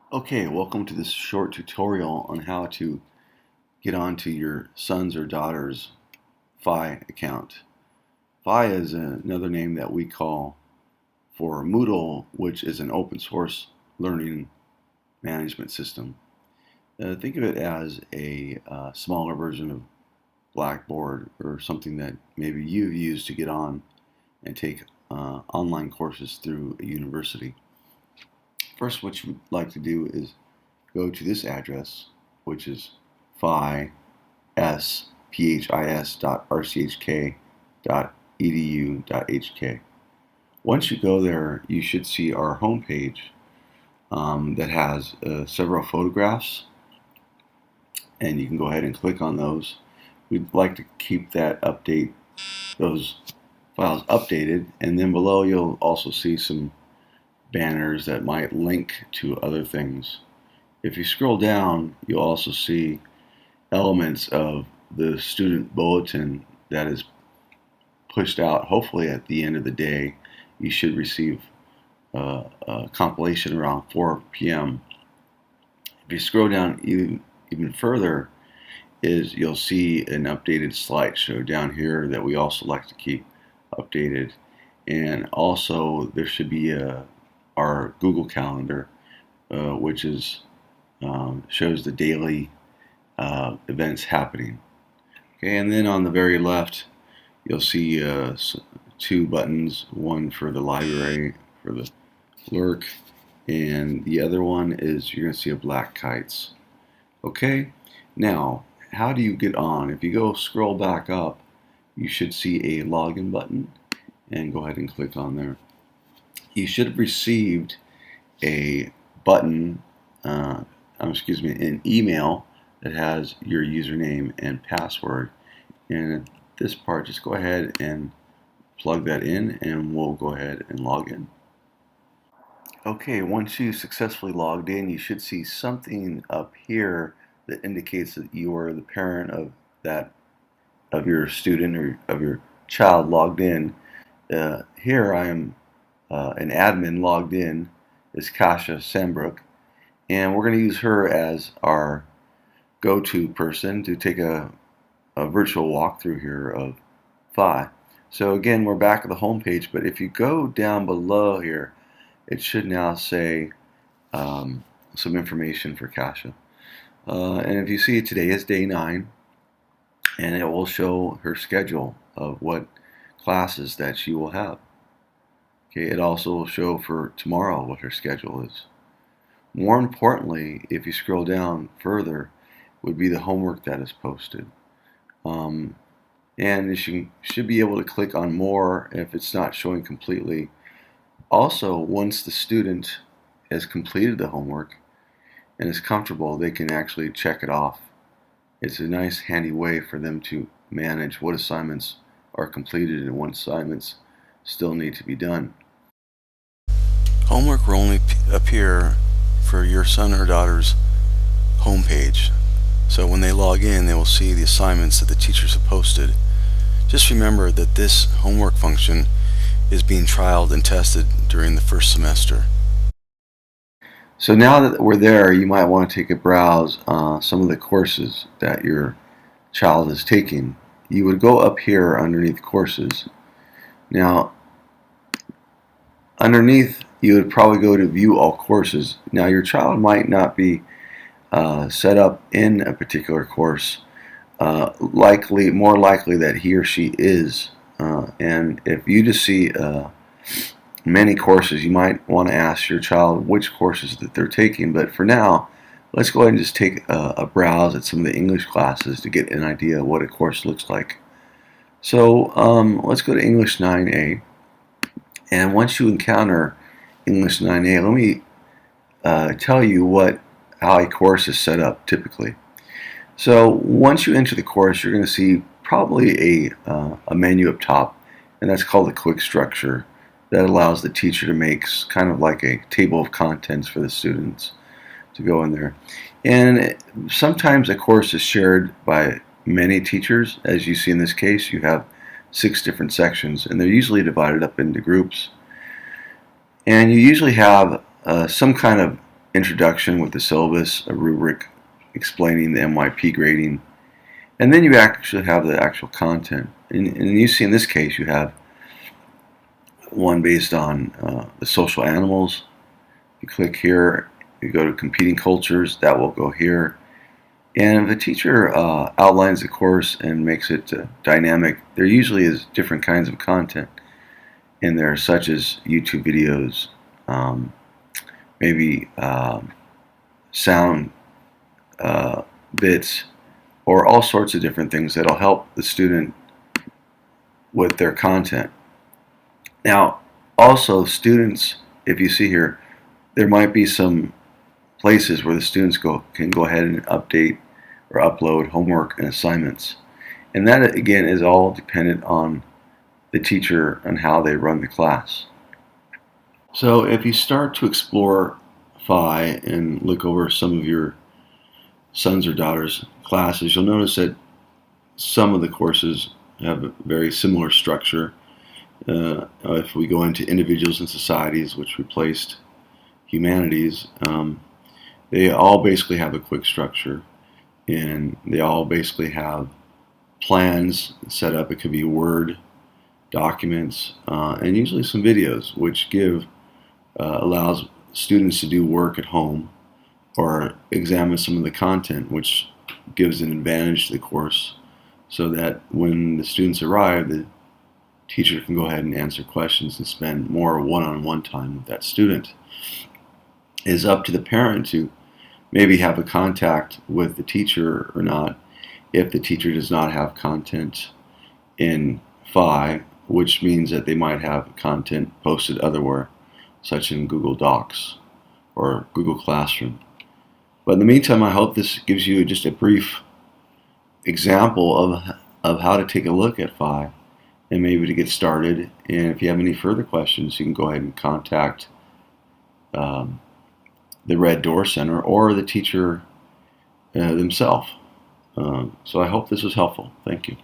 Okay, welcome to this short tutorial on how to get onto your son's or daughter's PHI account. PHI is another name that we call for Moodle, which is an open source learning management system. Think of it as a smaller version of Blackboard or something that maybe you've used to get on and take online courses through a university. First, what you'd like to do is go to this address, which is phis.rchk.edu.hk. Once you go there, you should see our homepage that has several photographs, and you can go ahead and click on those. We'd like to keep those files updated, and then below you'll also see some banners that might link to other things. If you scroll down, you'll also see elements of the student bulletin that is pushed out. Hopefully at the end of the day, you should receive a compilation around 4 p.m. If you scroll down even further, you'll see an updated slideshow down here that we also like to keep updated. And also there should be our Google Calendar, which shows the daily events happening. Okay, and then on the very left, you'll see two buttons, one for the library, for the lurk, and the other one is you're going to see a black kites. Okay, now how do you get on? If you go scroll back up, you should see a login button, and go ahead and click on there. You should have received a button, an email that has your username and password. And at this part, just go ahead and plug that in, and we'll go ahead and log in. Okay, once you successfully logged in, you should see something up here that indicates that you are the parent of your student or of your child logged in. Here I am an admin logged in, is Kasha Sambrook, and we're going to use her as our go-to person to take a virtual walkthrough here of PHI. So again, we're back at the home page, but if you go down below here, it should now say some information for Kasha. And if you see, today is day 9, and it will show her schedule of what classes that she will have. Okay, it also will show for tomorrow what her schedule is. More importantly, if you scroll down further, would be the homework that is posted. And you should be able to click on more if it's not showing completely. Also, once the student has completed the homework and is comfortable, they can actually check it off. It's a nice handy way for them to manage what assignments are completed and what assignments still need to be done. Homework will only appear for your son or daughter's homepage. So when they log in, they will see the assignments that the teachers have posted. Just remember that this homework function is being trialed and tested during the first semester. So now that we're there, you might want to take a browse some of the courses that your child is taking. You would go up here underneath courses. Now, underneath, you would probably go to view all courses. Now, your child might not be set up in a particular course. More likely that he or she is. And if you just see many courses, you might want to ask your child which courses that they're taking. But for now, let's go ahead and just take a browse at some of the English classes to get an idea of what a course looks like. So let's go to English 9A. And once you encounter English 9A, let me tell you how a course is set up typically. So once you enter the course, you're going to see probably a menu up top, and that's called a quick structure. That allows the teacher to make kind of like a table of contents for the students to go in there. And sometimes a course is shared by many teachers. As you see in this case, you have 6 different sections, and they're usually divided up into groups. And you usually have some kind of introduction with the syllabus, a rubric explaining the MYP grading, and then you actually have the actual content. And you see in this case you have one based on the social animals. You click here, you go to competing cultures, that will go here. And if the teacher outlines the course and makes it dynamic, there usually is different kinds of content in there, such as YouTube videos, maybe sound bits, or all sorts of different things that'll help the student with their content. Now, also students, if you see here, there might be some places where the students can go ahead and update or upload homework and assignments. And that, again, is all dependent on the teacher and how they run the class. So if you start to explore PHI and look over some of your sons or daughters' classes, you'll notice that some of the courses have a very similar structure. If we go into individuals and societies, which replaced humanities, they all basically have a quick structure, and they all basically have plans set up. It could be Word documents, and usually some videos, which allows students to do work at home or examine some of the content, which gives an advantage to the course, so that when the students arrive, the teacher can go ahead and answer questions and spend more one-on-one time with that student. It is up to the parent to maybe have a contact with the teacher or not if the teacher does not have content in PHI, which means that they might have content posted otherwhere, such in Google Docs or Google Classroom. But in the meantime, I hope this gives you just a brief example of how to take a look at PHI and maybe to get started. And if you have any further questions, you can go ahead and contact the Red Door Center or the teacher themselves. So I hope this was helpful. Thank you.